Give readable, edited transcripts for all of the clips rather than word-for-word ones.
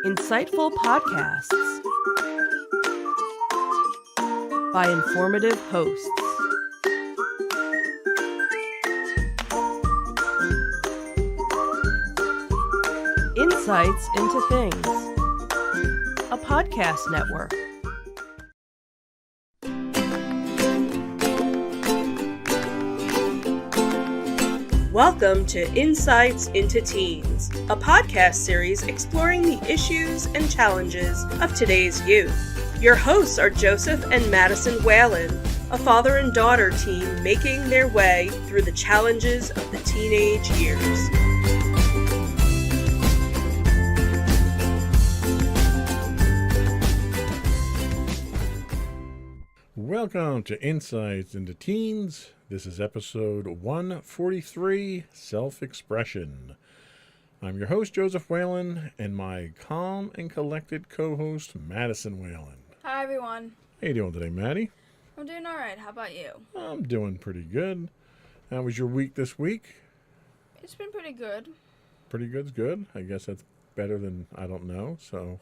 Insightful podcasts by informative hosts. Insights into Things, a podcast network. Welcome to Insights into Teens, a podcast series exploring the issues and challenges of today's youth. Your hosts are Joseph and Madison Whalen, a father and daughter team making their way through the challenges of the teenage years. Welcome to Insights into Teens. This is episode 143, Self-Expression. I'm your host, Joseph Whalen, and my calm and collected co-host, Madison Whalen. Hi, everyone. How you doing today, Maddie? I'm doing all right. How about you? I'm doing pretty good. How was your week this week? It's been pretty good. Pretty good's good. I guess that's better than I don't know, so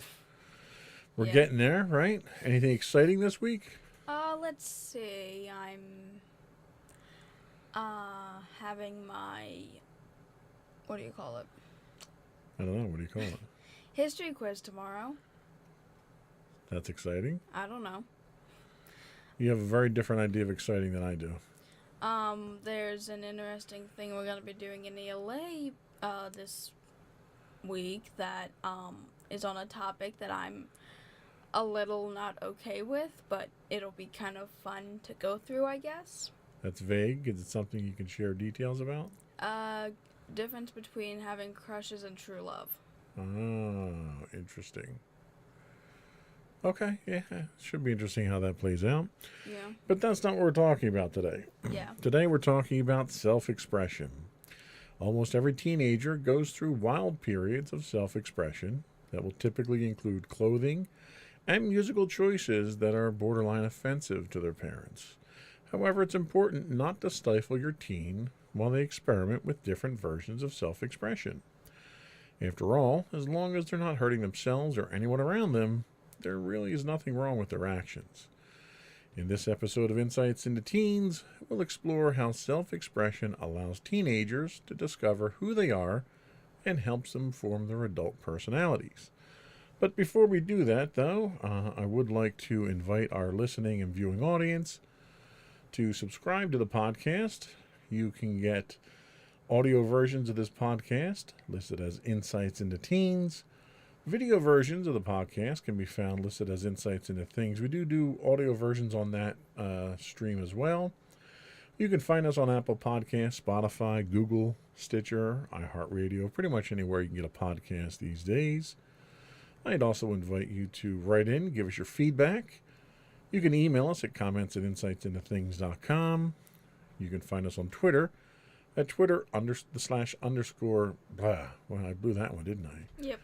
we're Yeah. getting there, right? Anything exciting this week? Let's see. I'm having my, what do you call it? I don't know. What do you call it? History quiz tomorrow. That's exciting. I don't know. You have a very different idea of exciting than I do. There's an interesting thing we're going to be doing in ELA this week that is on a topic that I'm a little not okay with, but it'll be kind of fun to go through, I guess. That's vague. Is it something you can share details about? Difference between having crushes and true love. Oh, interesting. Okay, yeah. Should be interesting how that plays out. Yeah. But that's not what we're talking about today. Yeah. Today we're talking about self-expression. Almost every teenager goes through wild periods of self-expression that will typically include clothing and musical choices that are borderline offensive to their parents. However, it's important not to stifle your teen while they experiment with different versions of self-expression. After all, as long as they're not hurting themselves or anyone around them, there really is nothing wrong with their actions. In this episode of Insights into Teens, we'll explore how self-expression allows teenagers to discover who they are and helps them form their adult personalities. But before we do that, though, I would like to invite our listening and viewing audience to subscribe to the podcast. You can get audio versions of this podcast listed as Insights into Teens. Video versions of the podcast can be found listed as Insights into Things. We do audio versions on that stream as well. You can find us on Apple Podcasts, Spotify, Google, Stitcher, iHeartRadio, pretty much anywhere you can get a podcast these days. I'd also invite you to write in, give us your feedback. You can email us at comments@insightsintothings.com. You can find us on Twitter at Twitter__ blah. Well, I blew that one, didn't I? Yep.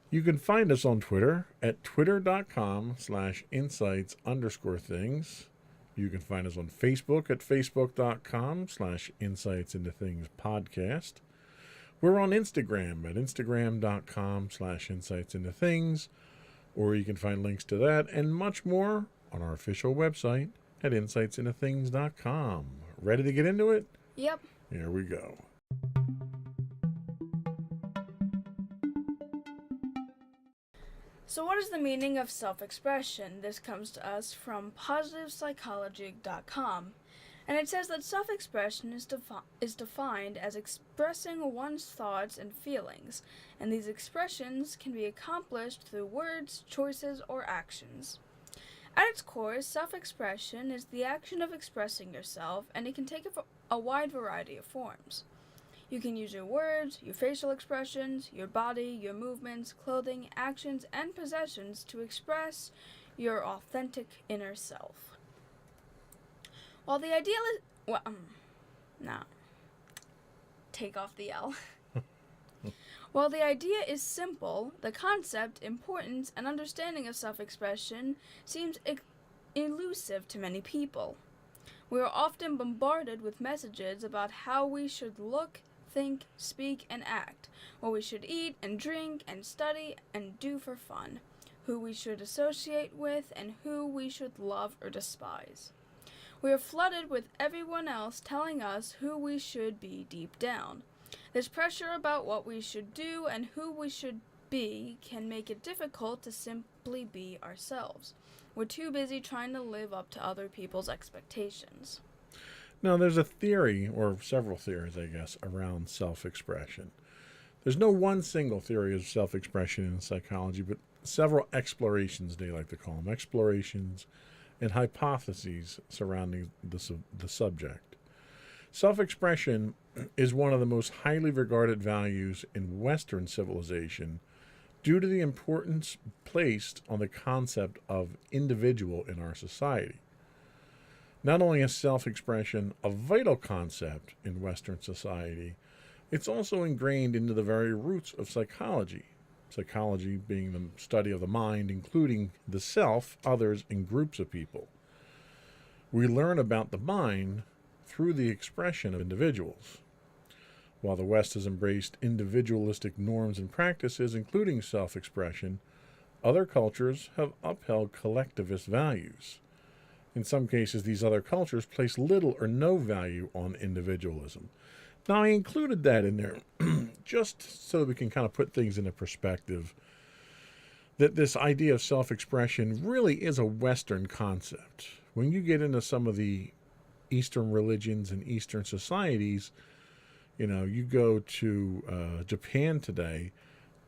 You can find us on Twitter at twitter.com/insights_things. You can find us on Facebook at facebook.com/insightsintothingspodcast. We're on Instagram at instagram.com/insightsintothings, or you can find links to that and much more on our official website at insightsintothings.com. Ready to get into it? Yep. Here we go. So what is the meaning of self-expression? This comes to us from positivepsychology.com. And it says that self-expression is defined as expressing one's thoughts and feelings, and these expressions can be accomplished through words, choices, or actions. At its core, self-expression is the action of expressing yourself, and it can take a wide variety of forms. You can use your words, your facial expressions, your body, your movements, clothing, actions, and possessions to express your authentic inner self. While the ideal is... Take off the L. While the idea is simple, the concept, importance, and understanding of self-expression seems elusive to many people. We are often bombarded with messages about how we should look, think, speak, and act, what we should eat and drink and study and do for fun, who we should associate with, and who we should love or despise. We are flooded with everyone else telling us who we should be deep down. This pressure about what we should do and who we should be can make it difficult to simply be ourselves. We're too busy trying to live up to other people's expectations. Now, there's a theory, or several theories, I guess, around self-expression. There's no one single theory of self-expression in psychology, but several explorations, they like to call them, explorations and hypotheses surrounding the subject. Self-expression is one of the most highly regarded values in Western civilization due to the importance placed on the concept of individual in our society. Not only is self-expression a vital concept in Western society, it's also ingrained into the very roots of psychology. Psychology being the study of the mind, including the self, others, and groups of people. We learn about the mind through the expression of individuals. While the West has embraced individualistic norms and practices, including self-expression, other cultures have upheld collectivist values. In some cases, these other cultures place little or no value on individualism. Now, I included that in there just so that we can kind of put things into perspective, that this idea of self-expression really is a Western concept. When you get into some of the Eastern religions and Eastern societies, you go to Japan today,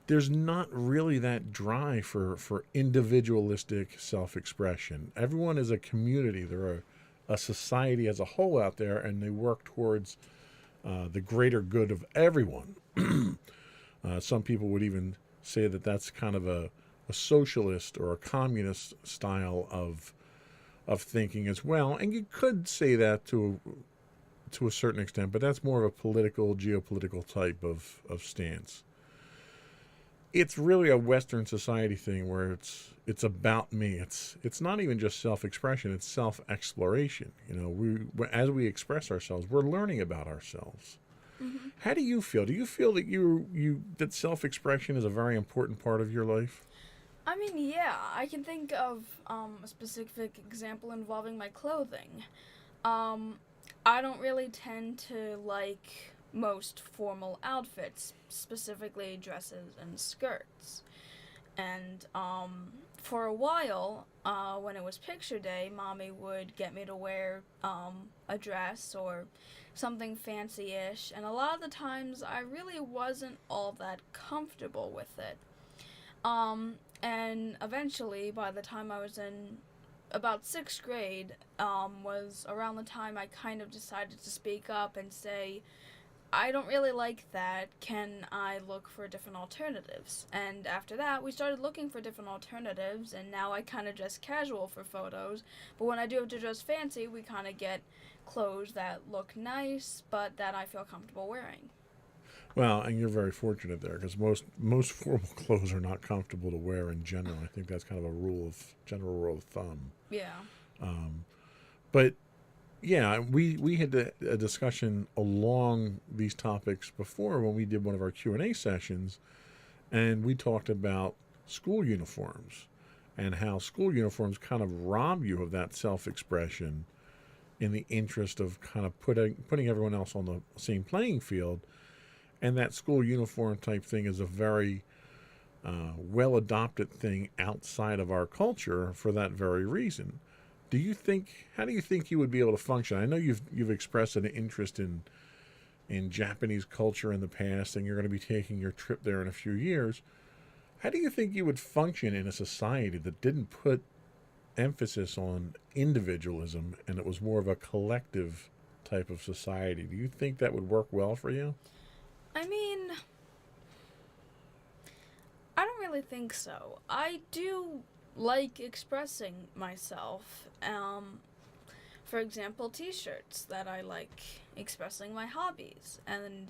there's not really that drive for individualistic self-expression. Everyone is a community. They're a society as a whole out there, and they work towards the greater good of everyone. Some people would even say that that's kind of a socialist or a communist style of thinking as well. And you could say that to a certain extent, but that's more of a political, geopolitical type of stance. It's really a Western society thing where it's about me. It's not even just self-expression, it's self-exploration. As we express ourselves, we're learning about ourselves. Mm-hmm. How do you feel? Do you feel that that self-expression is a very important part of your life? I mean, yeah, I can think of a specific example involving my clothing. I don't really tend to like most formal outfits, specifically dresses and skirts. And for a while, when it was picture day, Mommy would get me to wear a dress or something fancy-ish, and a lot of the times I really wasn't all that comfortable with it. And eventually, by the time I was in about 6th grade, was around the time I kind of decided to speak up and say, I don't really like that. Can I look for different alternatives? And after that, we started looking for different alternatives, and now I kind of dress casual for photos. But when I do have to dress fancy, we kind of get clothes that look nice, but that I feel comfortable wearing. Well, and you're very fortunate there, because most formal clothes are not comfortable to wear in general. I think that's kind of a general rule of thumb. Yeah. But yeah, we had a discussion along these topics before when we did one of our Q&A sessions, and we talked about school uniforms and how school uniforms kind of rob you of that self-expression in the interest of kind of putting everyone else on the same playing field. And that school uniform type thing is a very well-adopted thing outside of our culture for that very reason. How do you think you would be able to function? I know you've expressed an interest in Japanese culture in the past, and you're going to be taking your trip there in a few years. How do you think you would function in a society that didn't put emphasis on individualism and it was more of a collective type of society? Do you think that would work well for you? I mean, I don't really think so. I do like expressing myself. For example, t-shirts that I like expressing my hobbies. And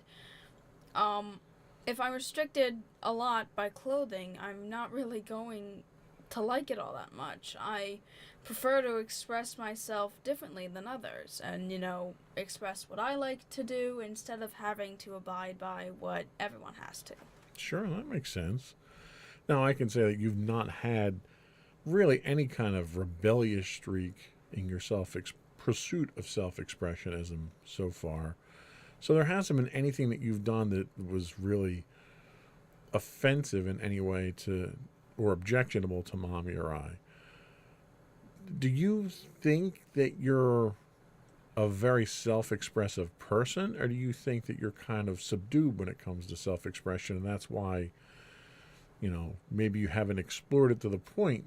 if I'm restricted a lot by clothing, I'm not really going to like it all that much. I prefer to express myself differently than others and, express what I like to do instead of having to abide by what everyone has to. Sure, that makes sense. Now, I can say that you've not had really any kind of rebellious streak in your pursuit of self-expressionism so far. So there hasn't been anything that you've done that was really offensive in any way or objectionable to Mommy or I. Do you think that you're a very self-expressive person, or do you think that you're kind of subdued when it comes to self-expression, and that's why, maybe you haven't explored it to the point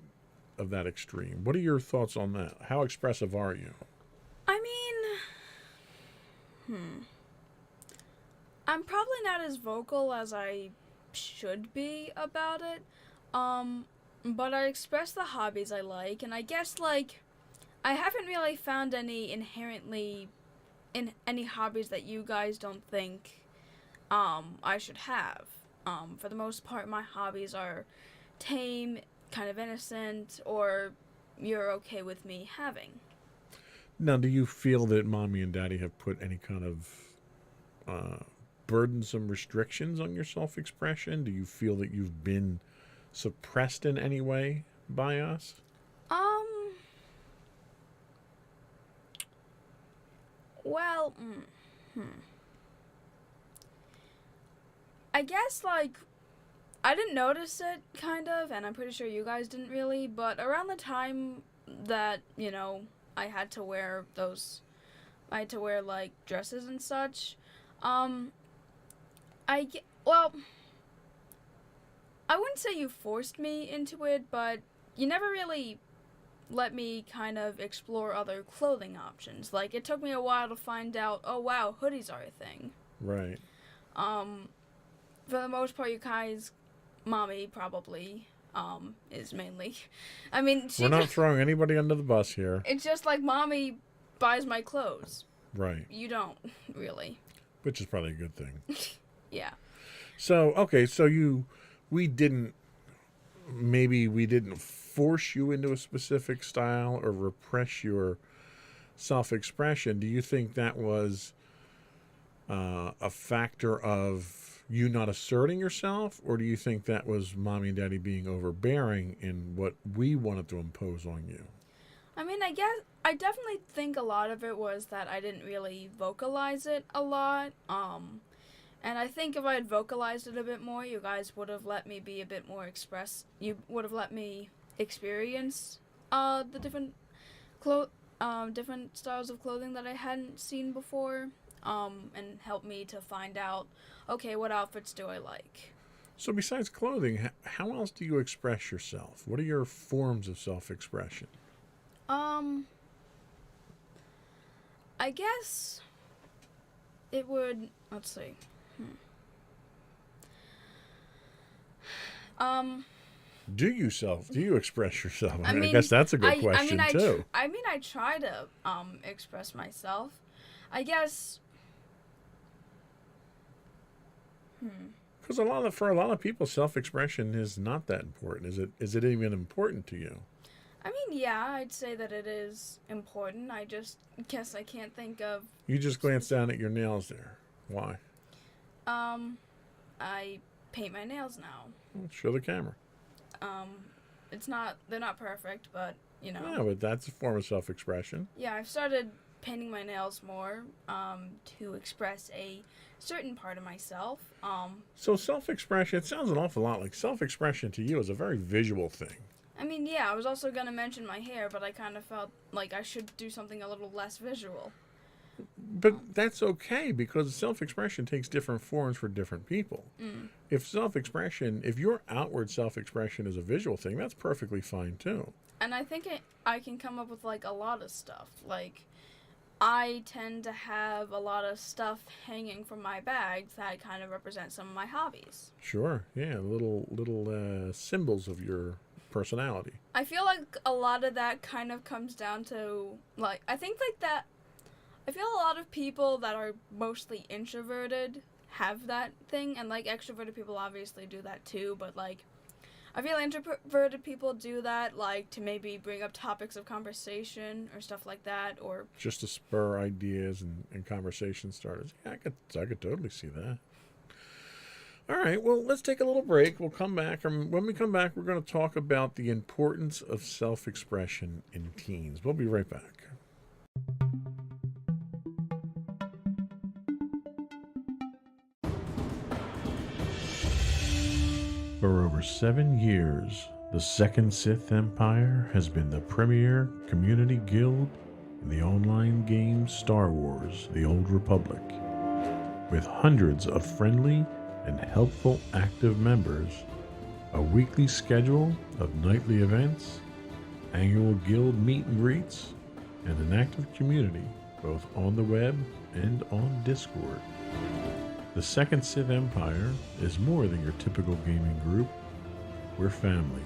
of that extreme? What are your thoughts on that? How expressive are you? I mean, I'm probably not as vocal as I should be about it. But I express the hobbies I like, and I guess, I haven't really found any hobbies that you guys don't think, I should have. For the most part, my hobbies are tame, kind of innocent, or you're okay with me having. Now, do you feel that Mommy and Daddy have put any kind of burdensome restrictions on your self-expression? Do you feel that you've been suppressed in any way by us? Well, I guess, I didn't notice it, kind of, and I'm pretty sure you guys didn't really, but around the time that, I had to wear dresses and such, I wouldn't say you forced me into it, but you never really let me kind of explore other clothing options. It took me a while to find out, oh wow, hoodies are a thing. Right. For the most part, you guys, Mommy probably, is mainly. I mean, we're not throwing anybody under the bus here. It's just Mommy buys my clothes. Right. You don't, really. Which is probably a good thing. Yeah. So, okay, we didn't force you into a specific style or repress your self-expression. Do you think that was a factor of you not asserting yourself, or do you think that was Mommy and Daddy being overbearing in what we wanted to impose on you? I mean, I definitely think a lot of it was that I didn't really vocalize it a lot. And I think if I had vocalized it a bit more, you guys would have let me be a bit more you would have let me experience the different styles of clothing that I hadn't seen before, and help me to find out, okay, what outfits do I like? So besides clothing, how else do you express yourself? What are your forms of self-expression? I guess it would, let's see. Do you express yourself? I guess that's a good question too. I try to express myself. I guess. Because for a lot of people, self-expression is not that important. Is it even important to you? I mean, yeah, I'd say that it is important. I just guess I can't think of. You just glanced down at your nails there. Why? I paint my nails now. Well, show the camera. They're not perfect, but, Yeah, but that's a form of self-expression. Yeah, I've started painting my nails more, to express a certain part of myself. So self-expression, it sounds an awful lot like self-expression to you is a very visual thing. I mean, yeah, I was also going to mention my hair, but I kind of felt like I should do something a little less visual. But that's okay, because self-expression takes different forms for different people. If your outward self-expression is a visual thing, that's perfectly fine too. And I think I can come up with a lot of stuff. I tend to have a lot of stuff hanging from my bags that kind of represent some of my hobbies. Sure, yeah, little symbols of your personality. I feel like a lot of that kind of comes down to I feel a lot of people that are mostly introverted have that thing, and extroverted people obviously do that too, but I feel introverted people do that, like to maybe bring up topics of conversation or stuff like that, or Just to spur ideas and conversation starters. Yeah, I could totally see that. All right, well, let's take a little break. We'll come back, and when we come back, we're going to talk about the importance of self-expression in teens. We'll be right back. For over 7 years, the Second Sith Empire has been the premier community guild in the online game Star Wars: The Old Republic. With hundreds of friendly and helpful active members, a weekly schedule of nightly events, annual guild meet and greets, and an active community both on the web and on Discord. The Second Sith Empire is more than your typical gaming group. We're family.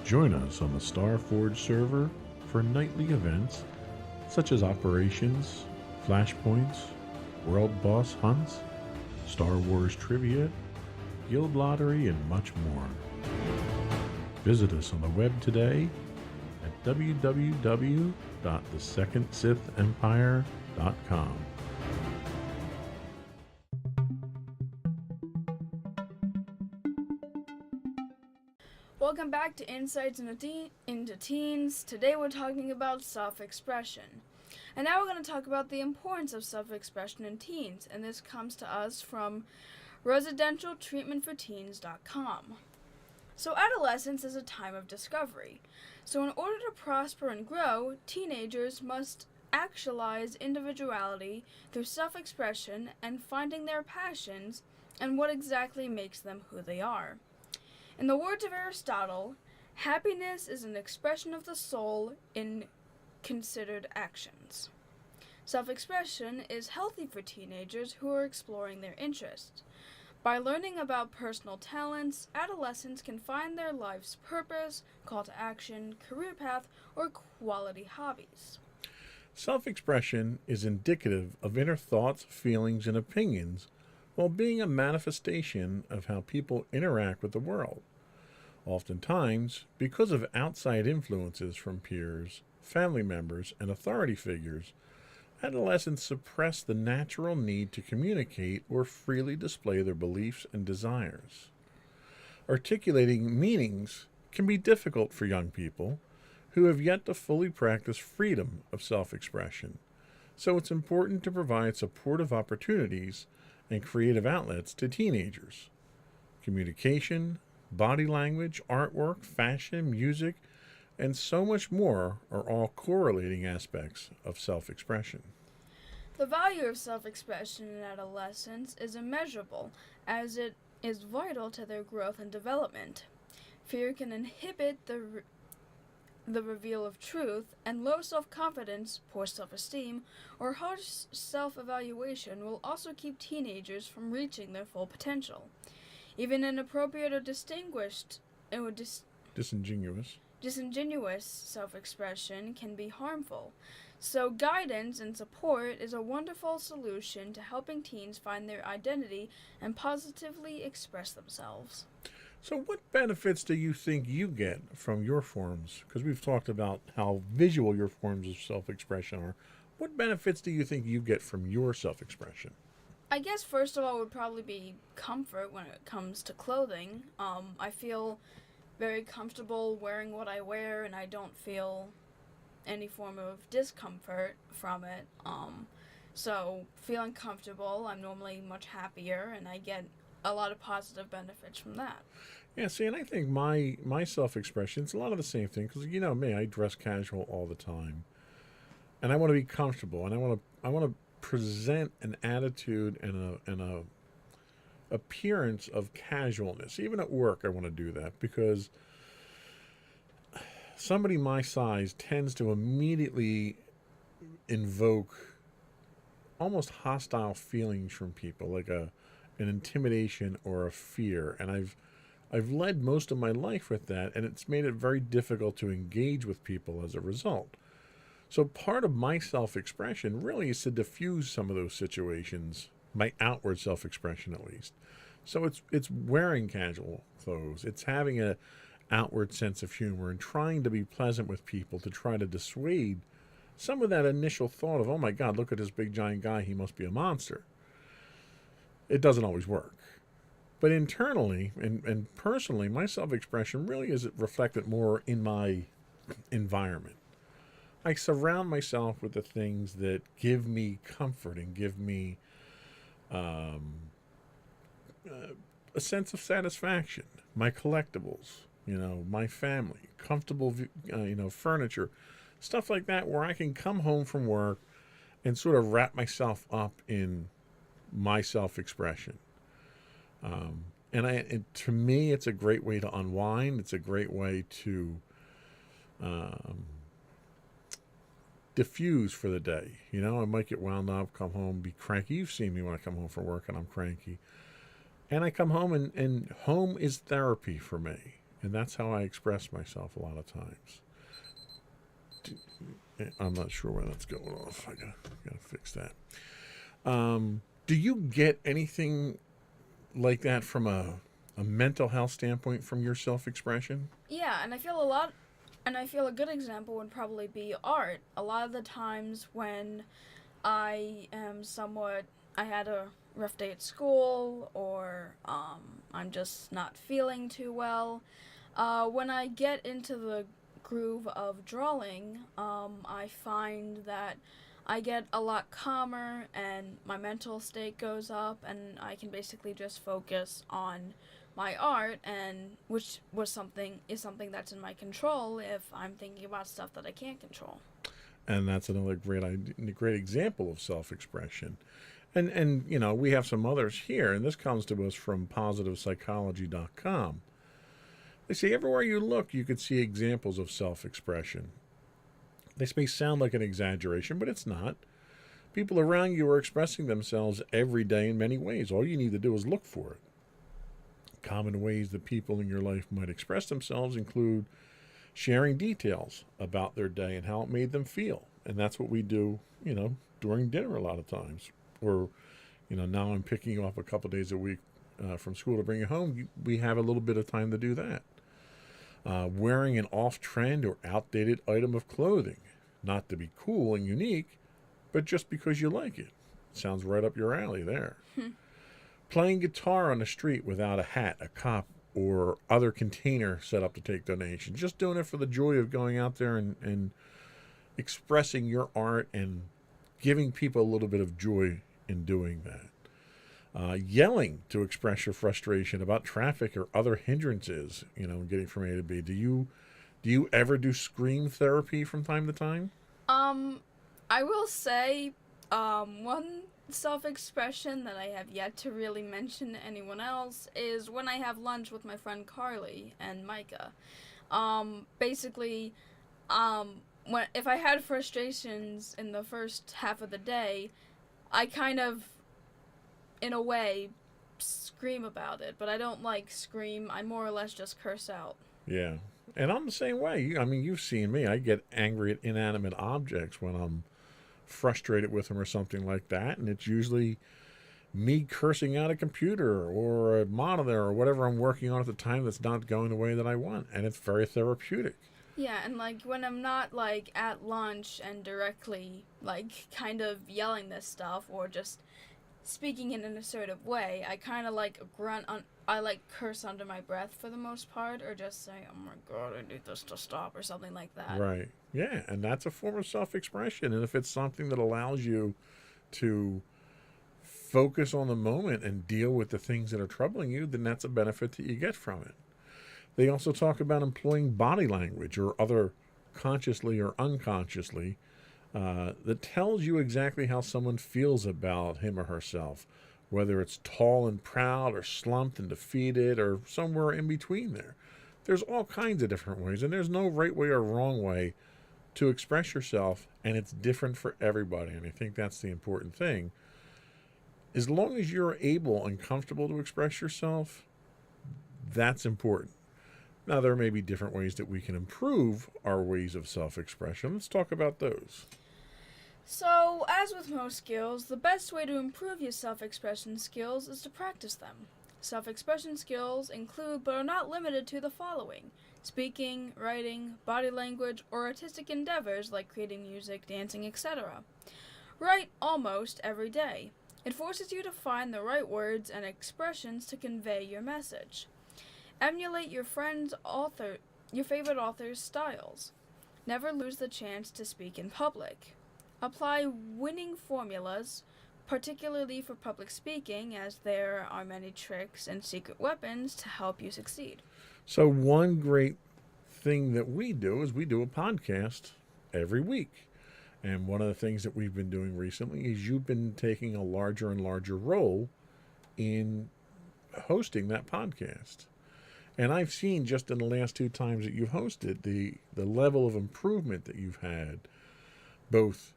Join us on the Starforge server for nightly events such as operations, flashpoints, world boss hunts, Star Wars trivia, guild lottery, and much more. Visit us on the web today at www.thesecondsithempire.com. Welcome back to Insights into Teens. Today we're talking about self-expression. And now we're going to talk about the importance of self-expression in teens, and this comes to us from residentialtreatmentforteens.com. So adolescence is a time of discovery. So in order to prosper and grow, teenagers must actualize individuality through self-expression and finding their passions and what exactly makes them who they are. In the words of Aristotle, happiness is an expression of the soul in considered actions. Self-expression is healthy for teenagers who are exploring their interests. By learning about personal talents, adolescents can find their life's purpose, call to action, career path, or quality hobbies. Self-expression is indicative of inner thoughts, feelings, and opinions, while being a manifestation of how people interact with the world. Oftentimes, because of outside influences from peers, family members, and authority figures, adolescents suppress the natural need to communicate or freely display their beliefs and desires. Articulating meanings can be difficult for young people who have yet to fully practice freedom of self-expression, so it's important to provide supportive opportunities and creative outlets to teenagers. Communication, body language, artwork, fashion, music, and so much more are all correlating aspects of self-expression. The value of self-expression in adolescence is immeasurable, as it is vital to their growth and development. Fear can inhibit the reveal of truth, and low self-confidence, poor self-esteem, or harsh self-evaluation will also keep teenagers from reaching their full potential. Even inappropriate or disingenuous self-expression can be harmful. So guidance and support is a wonderful solution to helping teens find their identity and positively express themselves. So what benefits do you think you get from your forms? Because we've talked about how visual your forms of self-expression are. What benefits do you think you get from your self-expression? I guess first of all would probably be comfort when it comes to clothing. I feel very comfortable wearing what I wear, and I don't feel any form of discomfort from it. So feeling comfortable, I'm normally much happier, and I get a lot of positive benefits from that. Yeah, see, and I think my self-expression, it's a lot of the same thing, because you know me, I dress casual all the time, and I want to be comfortable, and I want to present an attitude and a appearance of casualness. Even at work, I want to do that, because somebody my size tends to immediately invoke almost hostile feelings from people, like an intimidation or a fear. And I've led most of my life with that, and it's made it very difficult to engage with people as a result. So part of my self-expression really is to diffuse some of those situations, my outward self-expression at least, So it's wearing casual clothes. It's having a outward sense of humor and trying to be pleasant with people to try to dissuade some of that initial thought of, oh my God, look at this big giant guy, he must be a monster. It doesn't always work. But internally and personally, my self-expression really is reflected more in my environment. I surround myself with the things that give me comfort and give me a sense of satisfaction. My collectibles, my family, comfortable, furniture, stuff like that, where I can come home from work and sort of wrap myself up in my self-expression. And to me, it's a great way to unwind. It's a great way to diffuse for the day. I might get wound up, come home, be cranky. You've seen me when I come home from work and I'm cranky. And I come home and home is therapy for me. And that's how I express myself a lot of times. I'm not sure why that's going off. I gotta fix that. Do you get anything like that from a mental health standpoint from your self-expression? Yeah, and I feel a good example would probably be art. A lot of the times when I had a rough day at school, or I'm just not feeling too well, when I get into the groove of drawing, I find that I get a lot calmer and my mental state goes up, and I can basically just focus on my art, and which is something that's in my control if I'm thinking about stuff that I can't control. And that's another great example of self-expression. And we have some others here, and this comes to us from PositivePsychology.com. They say everywhere you look, you can see examples of self-expression. This may sound like an exaggeration, but it's not. People around you are expressing themselves every day in many ways. All you need to do is look for it. Common ways that people in your life might express themselves include sharing details about their day and how it made them feel. And that's what we do, during dinner a lot of times. Or, now I'm picking you up a couple days a week from school to bring you home. We have a little bit of time to do that. Wearing an off-trend or outdated item of clothing, not to be cool and unique, but just because you like it. Sounds right up your alley there. Playing guitar on the street without a hat, a cup, or other container set up to take donations. Just doing it for the joy of going out there and expressing your art and giving people a little bit of joy in doing that. Yelling to express your frustration about traffic or other hindrances, getting from A to B. Do you ever do scream therapy from time to time? I will say, one self-expression that I have yet to really mention to anyone else is when I have lunch with my friend Carly and Micah. Basically, if I had frustrations in the first half of the day, I kind of, in a way, scream about it, but I don't scream. I more or less just curse out. Yeah, and I'm the same way. You've seen me. I get angry at inanimate objects when I'm frustrated with them or something like that, and it's usually me cursing out a computer or a monitor or whatever I'm working on at the time that's not going the way that I want, and it's very therapeutic. Yeah, and when I'm not at lunch and directly kind of yelling this stuff or just speaking in an assertive way, I kind of grunt on. I curse under my breath for the most part, or just say, "Oh my God, I need this to stop," or something like that. Right. Yeah, and that's a form of self-expression. And if it's something that allows you to focus on the moment and deal with the things that are troubling you, then that's a benefit that you get from it. They also talk about employing body language or other consciously or unconsciously that tells you exactly how someone feels about him or herself, whether it's tall and proud or slumped and defeated or somewhere in between there. There's all kinds of different ways, and there's no right way or wrong way to express yourself, and it's different for everybody, and I think that's the important thing. As long as you're able and comfortable to express yourself, that's important. Now, there may be different ways that we can improve our ways of self-expression. Let's talk about those. So, as with most skills, the best way to improve your self-expression skills is to practice them. Self-expression skills include but are not limited to the following: speaking, writing, body language, or artistic endeavors like creating music, dancing, etc. Write almost every day. It forces you to find the right words and expressions to convey your message. Emulate your favorite author's styles. Never lose the chance to speak in public. Apply winning formulas, particularly for public speaking, as there are many tricks and secret weapons to help you succeed. So one great thing that we do is we do a podcast every week. And one of the things that we've been doing recently is you've been taking a larger and larger role in hosting that podcast. And I've seen just in the last 2 times that you've hosted the level of improvement that you've had, both,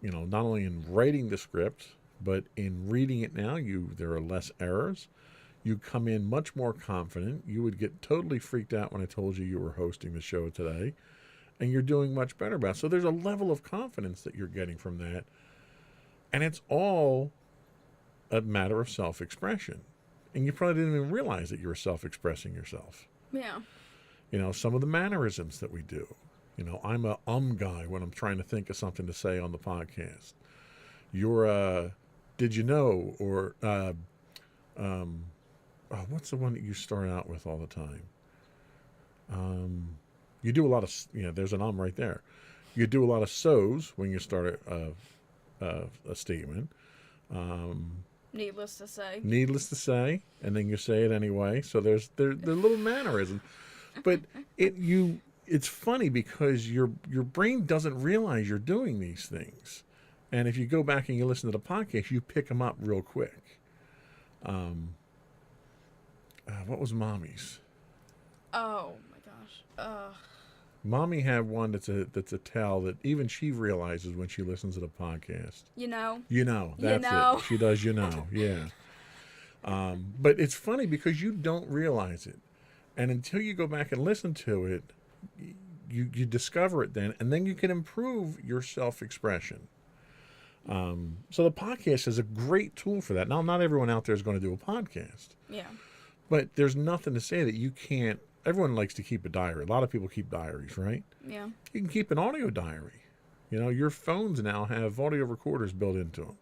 not only in writing the script, but in reading it now. There are less errors. You come in much more confident. You would get totally freaked out when I told you were hosting the show today. And you're doing much better about it. So there's a level of confidence that you're getting from that. And it's all a matter of self-expression. And you probably didn't even realize that you were self-expressing yourself. Yeah. Some of the mannerisms that we do. I'm a guy when I'm trying to think of something to say on the podcast. You're a did you know, or what's the one that you start out with all the time? You do a lot of, there's an right there. You do a lot of so's when you start a statement. Needless to say. Needless to say, and then you say it anyway. So they're little mannerisms, but it's funny because your brain doesn't realize you're doing these things, and if you go back and you listen to the podcast, you pick them up real quick. What was Mommy's? Oh my gosh. Mommy had one that's a tell that even she realizes when she listens to the podcast. That's it. She does, yeah. But it's funny because you don't realize it. And until you go back and listen to it, you discover it then, and then you can improve your self-expression. So the podcast is a great tool for that. Now, not everyone out there is going to do a podcast. Yeah. But there's nothing to say that you can't. Everyone likes to keep a diary. A lot of people keep diaries, right? Yeah. You can keep an audio diary. Your phones now have audio recorders built into them.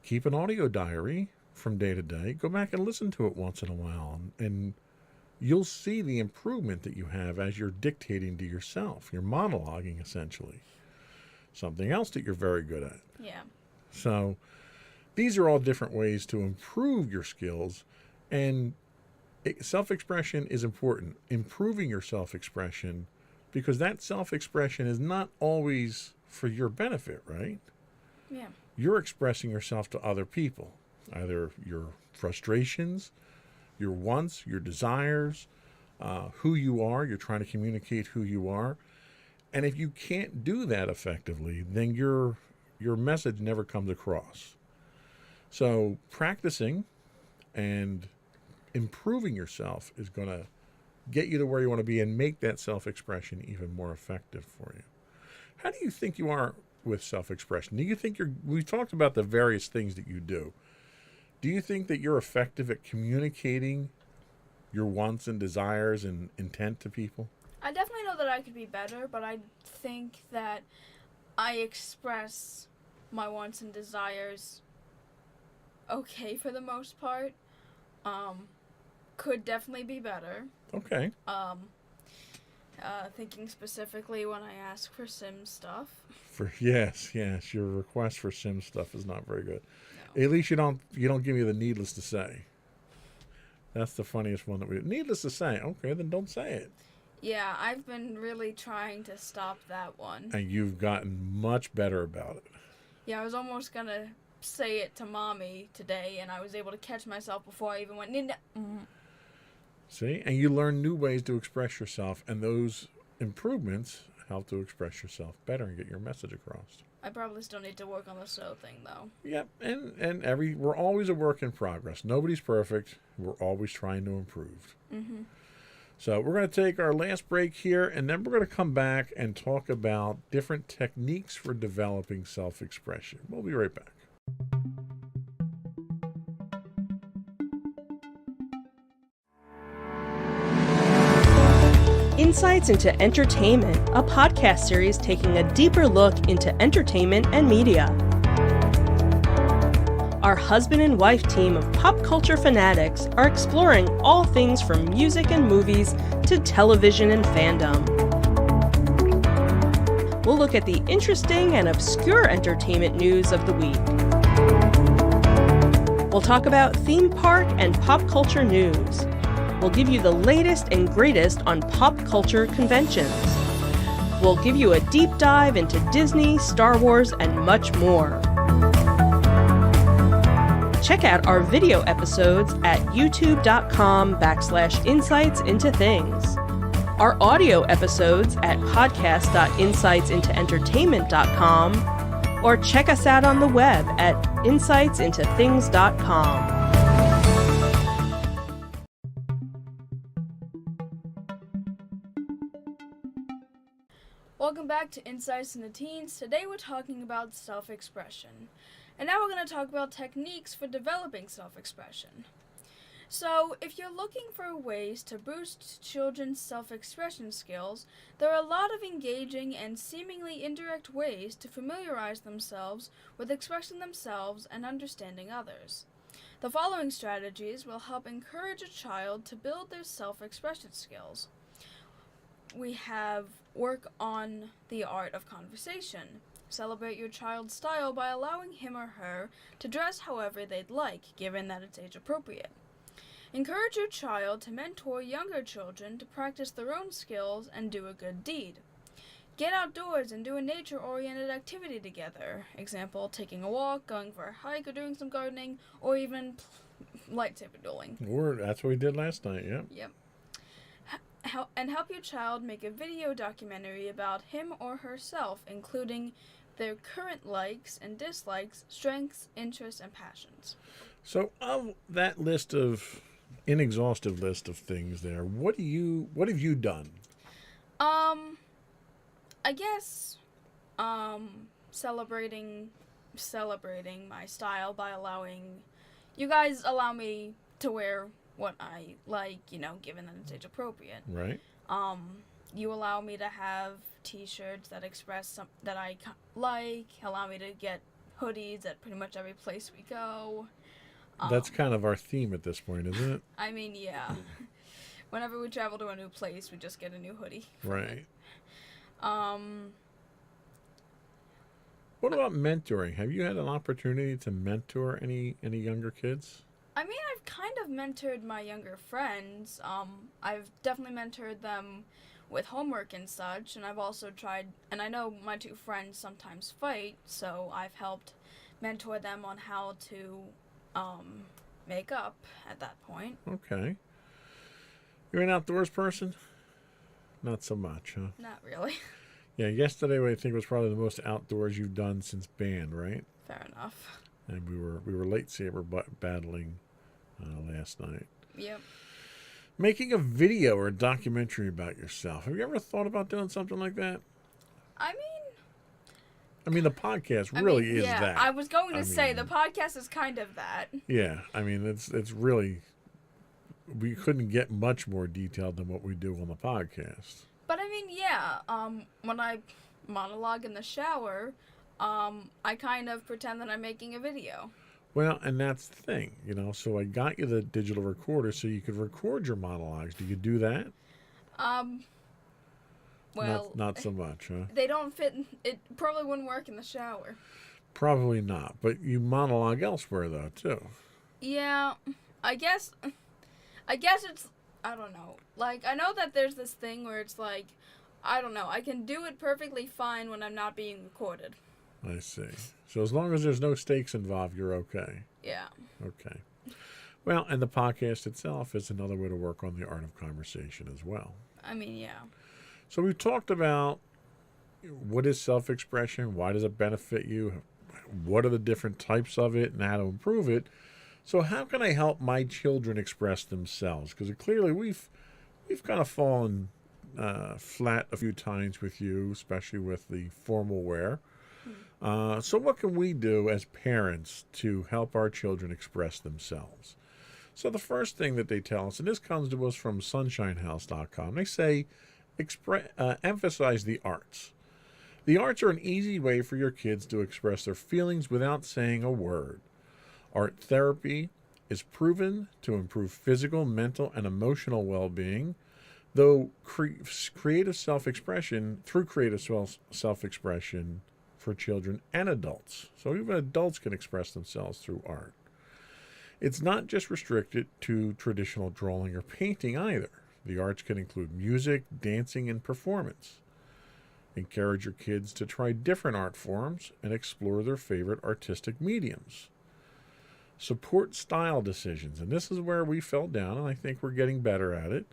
Keep an audio diary from day to day. Go back and listen to it once in a while, and you'll see the improvement that you have as you're dictating to yourself. You're monologuing, essentially. Something else that you're very good at. Yeah. So these are all different ways to improve your skills, and self-expression is important. Improving your self-expression, because that self-expression is not always for your benefit, right? Yeah. You're expressing yourself to other people, either your frustrations, your wants, your desires, who you are. You're trying to communicate who you are. And if you can't do that effectively, then your message never comes across. So practicing and improving yourself is going to get you to where you want to be and make that self-expression even more effective for you. How do you think you are with self-expression? Do you think we've talked about the various things that you do. Do you think that you're effective at communicating your wants and desires and intent to people? I definitely know that I could be better, but I think that I express my wants and desires okay for the most part. Could definitely be better. Okay. Thinking specifically when I ask for sim stuff. Yes, your request for sim stuff is not very good. No. At least you don't give me the needless to say. That's the funniest one that we. Needless to say. Okay, then don't say it. Yeah, I've been really trying to stop that one. And you've gotten much better about it. Yeah, I was almost gonna say it to Mommy today, and I was able to catch myself before I even went. See, and you learn new ways to express yourself, and those improvements help to express yourself better and get your message across. I probably still need to work on the so thing, though. Yep, and we're always a work in progress. Nobody's perfect. We're always trying to improve. Mm-hmm. So we're going to take our last break here, and then we're going to come back and talk about different techniques for developing self-expression. We'll be right back. Insights into Entertainment, a podcast series taking a deeper look into entertainment and media. Our husband and wife team of pop culture fanatics are exploring all things from music and movies to television and fandom. We'll look at the interesting and obscure entertainment news of the week. We'll talk about theme park and pop culture news. We'll give you the latest and greatest on pop culture conventions. We'll give you a deep dive into Disney, Star Wars, and much more. Check out our video episodes at youtube.com/insightsintothings. Our audio episodes at podcast.insightsintoentertainment.com, or check us out on the web at insightsintothings.com. Welcome back to Insights into Teens. Today we're talking about self-expression. And now we're going to talk about techniques for developing self-expression. So, if you're looking for ways to boost children's self-expression skills, there are a lot of engaging and seemingly indirect ways to familiarize themselves with expressing themselves and understanding others. The following strategies will help encourage a child to build their self-expression skills. We have work on the art of conversation. Celebrate your child's style by allowing him or her to dress however they'd like, given that it's age appropriate. Encourage your child to mentor younger children to practice their own skills and do a good deed. Get outdoors and do a nature-oriented activity together. Example, taking a walk, going for a hike, or doing some gardening, or even lightsaber dueling. That's what we did last night, yeah. Yep. And help your child make a video documentary about him or herself, including their current likes and dislikes, strengths, interests, and passions. So, of that inexhaustive list of things there, what have you done? I guess, celebrating my style by you guys allow me to wear what I like, given that it's age appropriate. Right. You allow me to have t-shirts that express something that I like, allow me to get hoodies at pretty much every place we go. That's kind of our theme at this point, isn't it? I mean, yeah. Whenever we travel to a new place, we just get a new hoodie. Right. What about mentoring? Have you had an opportunity to mentor any younger kids? I mean, I've kind of mentored my younger friends. I've definitely mentored them with homework and such, and I've also tried, and I know my two friends sometimes fight, so I've helped mentor them on how to make up at that point. Okay. You're an outdoors person? Not so much, huh? Not really. Yeah, yesterday I think was probably the most outdoors you've done since band, right? Fair enough. And we were lightsaber battling last night. Yep. Making a video or a documentary about yourself. Have you ever thought about doing something like that? I mean, the podcast really is yeah, that. I was going to say, the podcast is kind of that. Yeah, I mean, it's really, we couldn't get much more detailed than what we do on the podcast. But I mean, yeah, when I monologue in the shower, I kind of pretend that I'm making a video. Well, and that's the thing, so I got you the digital recorder so you could record your monologues. Do you do that? Well, not so much, huh? They don't fit. It probably wouldn't work in the shower. Probably not, but you monologue elsewhere though too. Yeah, I guess it's, I don't know. Like, I know that there's this thing where it's like, I don't know, I can do it perfectly fine when I'm not being recorded. I see. So as long as there's no stakes involved, you're okay. Yeah. Okay. Well, and the podcast itself is another way to work on the art of conversation as well. I mean, yeah. So we talked about what is self-expression, why does it benefit you, what are the different types of it, and how to improve it. So how can I help my children express themselves? Because clearly we've kind of fallen flat a few times with you, especially with the formal wear. So what can we do as parents to help our children express themselves? So the first thing that they tell us, and this comes to us from sunshinehouse.com, they say Emphasize the arts. The arts are an easy way for your kids to express their feelings without saying a word. Art therapy is proven to improve physical, mental, and emotional well-being, though creative self-expression for children and adults. So even adults can express themselves through art. It's not just restricted to traditional drawing or painting either. The arts can include music, dancing, and performance. Encourage your kids to try different art forms and explore their favorite artistic mediums. Support style decisions, and this is where we fell down, and I think we're getting better at it.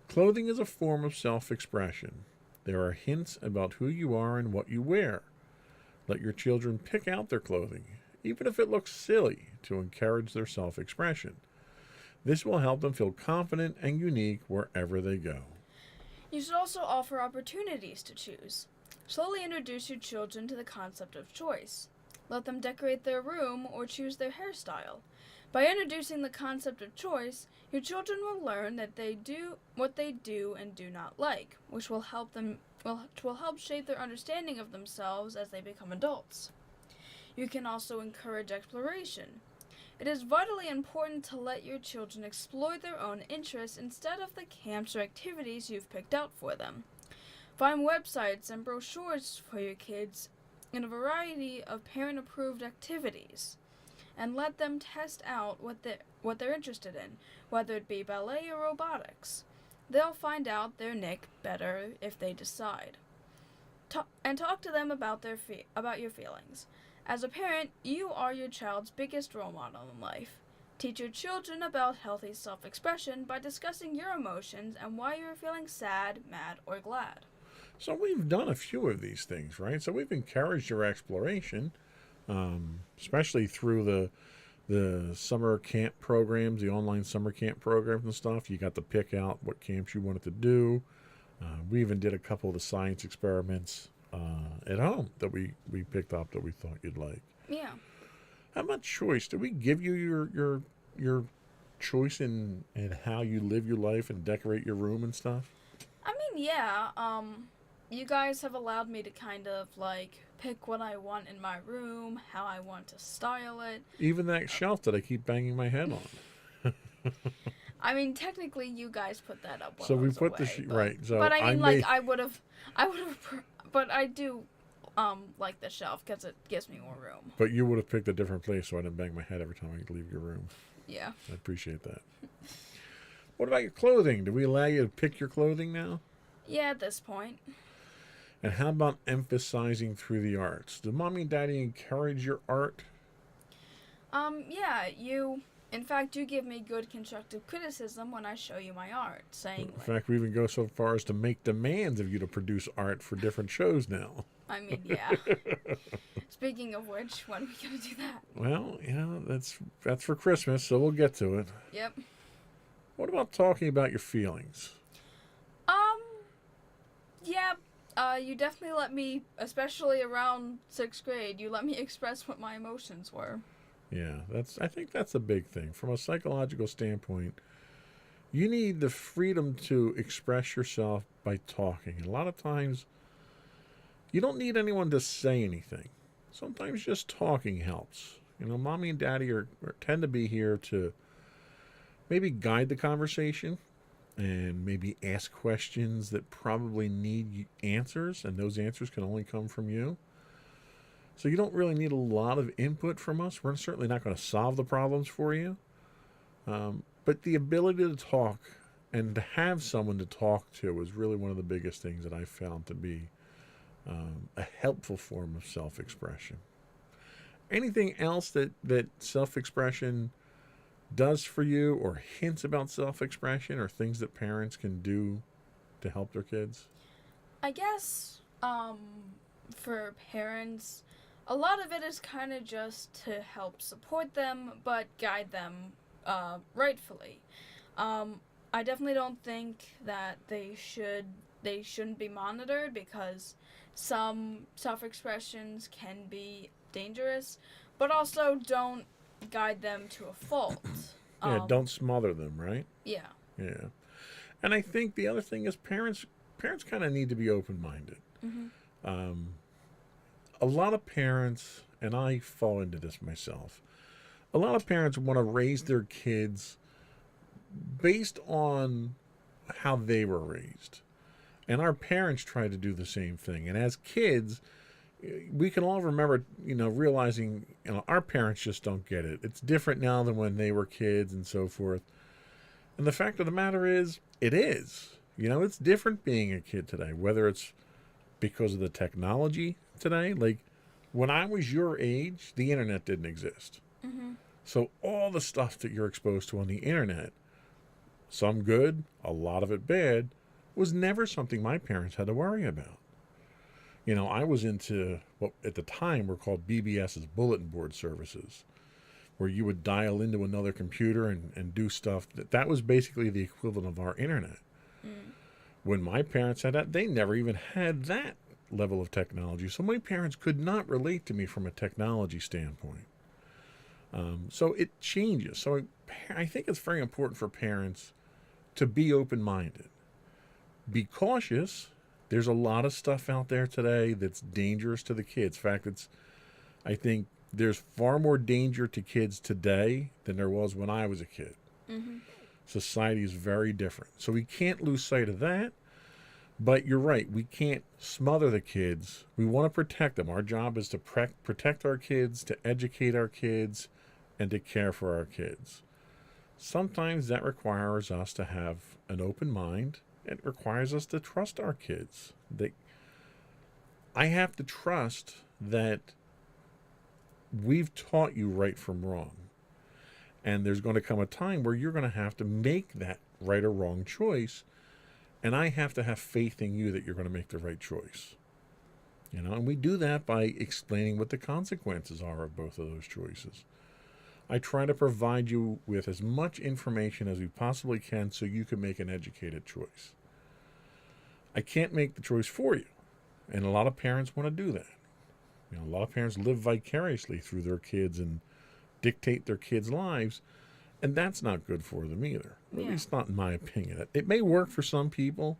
Clothing is a form of self-expression. There are hints about who you are and what you wear. Let your children pick out their clothing, even if it looks silly, to encourage their self-expression. This will help them feel confident and unique wherever they go. You should also offer opportunities to choose. Slowly introduce your children to the concept of choice. Let them decorate their room or choose their hairstyle. By introducing the concept of choice, your children will learn that they do what they do and do not like, which will help shape their understanding of themselves as they become adults. You can also encourage exploration. It is vitally important to let your children explore their own interests instead of the camps or activities you've picked out for them. Find websites and brochures for your kids in a variety of parent-approved activities, and let them test out what they're interested in, whether it be ballet or robotics. They'll find out their niche better if they decide. Talk to them about your feelings. As a parent, you are your child's biggest role model in life. Teach your children about healthy self-expression by discussing your emotions and why you are feeling sad, mad, or glad. So we've done a few of these things, right? So we've encouraged your exploration, especially through the summer camp programs, the online summer camp programs and stuff. You got to pick out what camps you wanted to do. We even did a couple of the science experiments at home that we picked up that we thought you'd like. Yeah. How much choice? Did we give you your choice in how you live your life and decorate your room and stuff? I mean, yeah. You guys have allowed me to kind of pick what I want in my room, how I want to style it. Even that shelf that I keep banging my head on. I mean, technically, you guys put that up. So we put the right. So but I mean, I would have. But I do like the shelf because it gives me more room. But you would have picked a different place, so I didn't bang my head every time I leave your room. Yeah. I appreciate that. What about your clothing? Do we allow you to pick your clothing now? Yeah, at this point. And how about emphasizing through the arts? Do mommy and daddy encourage your art? Yeah, in fact, you give me good constructive criticism when I show you my art, saying... In fact, we even go so far as to make demands of you to produce art for different shows now. I mean, yeah. Speaking of which, when are we going to do that? Well, that's for Christmas, so we'll get to it. Yep. What about talking about your feelings? Yeah. You definitely let me, especially around 6th grade, you let me express what my emotions were. Yeah, I think that's a big thing. From a psychological standpoint, you need the freedom to express yourself by talking. And a lot of times, you don't need anyone to say anything. Sometimes just talking helps. Mommy and daddy tend to be here to maybe guide the conversation and maybe ask questions that probably need answers, and those answers can only come from you. So you don't really need a lot of input from us. We're certainly not going to solve the problems for you. But the ability to talk and to have someone to talk to is really one of the biggest things that I found to be a helpful form of self-expression. Anything else that self-expression does for you, or hints about self-expression, or things that parents can do to help their kids? I guess, for parents, a lot of it is kind of just to help support them, but guide them, rightfully. I definitely don't think that they shouldn't be monitored, because some self-expressions can be dangerous, but also don't guide them to a fault. Yeah, don't smother them, right? Yeah. Yeah. And I think the other thing is parents parents kind of need to be open-minded. Mm-hmm. A lot of parents, and I fall into this myself, a lot of parents want to raise their kids based on how they were raised. And our parents try to do the same thing. And as kids, we can all remember, realizing, our parents just don't get it. It's different now than when they were kids and so forth. And the fact of the matter is, it is. It's different being a kid today, whether it's because of the technology today. Like, when I was your age, the internet didn't exist. Mm-hmm. So all the stuff that you're exposed to on the internet, some good, a lot of it bad, was never something my parents had to worry about. I was into what at the time were called BBS's bulletin board services, where you would dial into another computer and do stuff. That was basically the equivalent of our internet. Mm. When my parents had that, they never even had that level of technology. So my parents could not relate to me from a technology standpoint. So it changes. So I think it's very important for parents to be open-minded. Be cautious. There's a lot of stuff out there today that's dangerous to the kids. In fact, I think there's far more danger to kids today than there was when I was a kid. Mm-hmm. Society is very different. So we can't lose sight of that. But you're right. We can't smother the kids. We want to protect them. Our job is to protect our kids, to educate our kids, and to care for our kids. Sometimes that requires us to have an open mind. It requires us to trust our kids. I have to trust that we've taught you right from wrong. And there's going to come a time where you're going to have to make that right or wrong choice. And I have to have faith in you that you're going to make the right choice. And we do that by explaining what the consequences are of both of those choices. I try to provide you with as much information as we possibly can so you can make an educated choice. I can't make the choice for you. And a lot of parents want to do that. A lot of parents live vicariously through their kids and dictate their kids' lives. And that's not good for them either. At least not in my opinion. It may work for some people,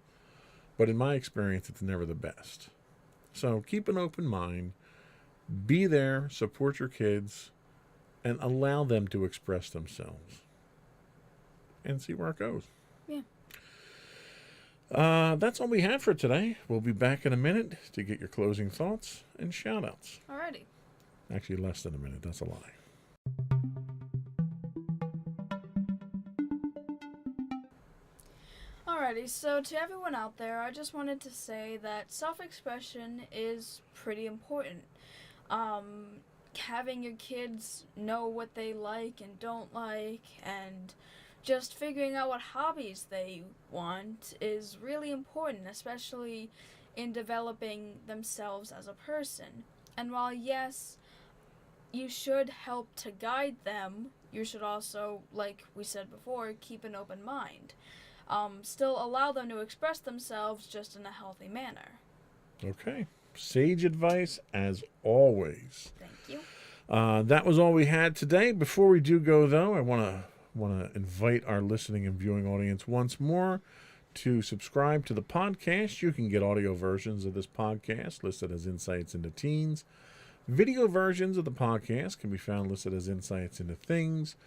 but in my experience, it's never the best. So keep an open mind. Be there, support your kids, and allow them to express themselves. And see where it goes. Yeah. That's all we have for today. We'll be back in a minute to get your closing thoughts and shout-outs. Alrighty. Actually, less than a minute. That's a lie. Alrighty, so to everyone out there, I just wanted to say that self-expression is pretty important. Having your kids know what they like and don't like, and just figuring out what hobbies they want is really important, especially in developing themselves as a person. And while, yes, you should help to guide them, you should also, like we said before, keep an open mind. Still allow them to express themselves just in a healthy manner. Okay. Sage advice as always. Thank you. That was all we had today. Before we do go, though, I want to invite our listening and viewing audience once more to subscribe to the podcast. You can get audio versions of this podcast listed as Insights into Teens. Video versions of the podcast can be found listed as Insights into Things.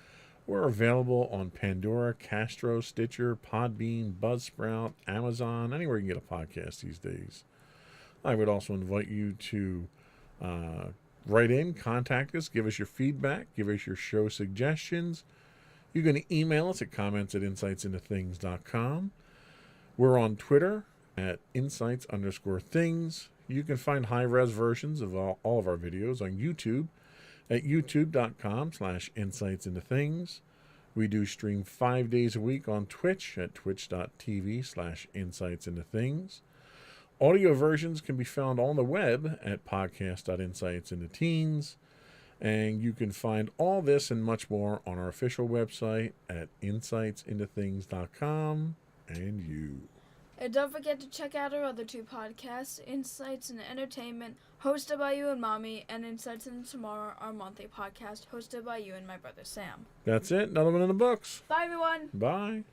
We're available on Pandora, Castro, Stitcher, Podbean, Buzzsprout, Amazon, anywhere you can get a podcast these days. I would also invite you to write in, contact us, give us your feedback, give us your show suggestions. You can email us at comments@insightsintothings.com. We're on Twitter at insights_things. You can find high-res versions of all of our videos on YouTube at youtube.com/insightsintothings. We do stream 5 days a week on Twitch at twitch.tv/insightsintothings. Audio versions can be found on the web at podcast.insightsintoteens. And you can find all this and much more on our official website at insightsintothings.com. And you. And don't forget to check out our other two podcasts, Insights into Entertainment, hosted by you and Mommy, and Insights into Tomorrow, our monthly podcast, hosted by you and my brother Sam. That's it. Another one in the books. Bye, everyone. Bye.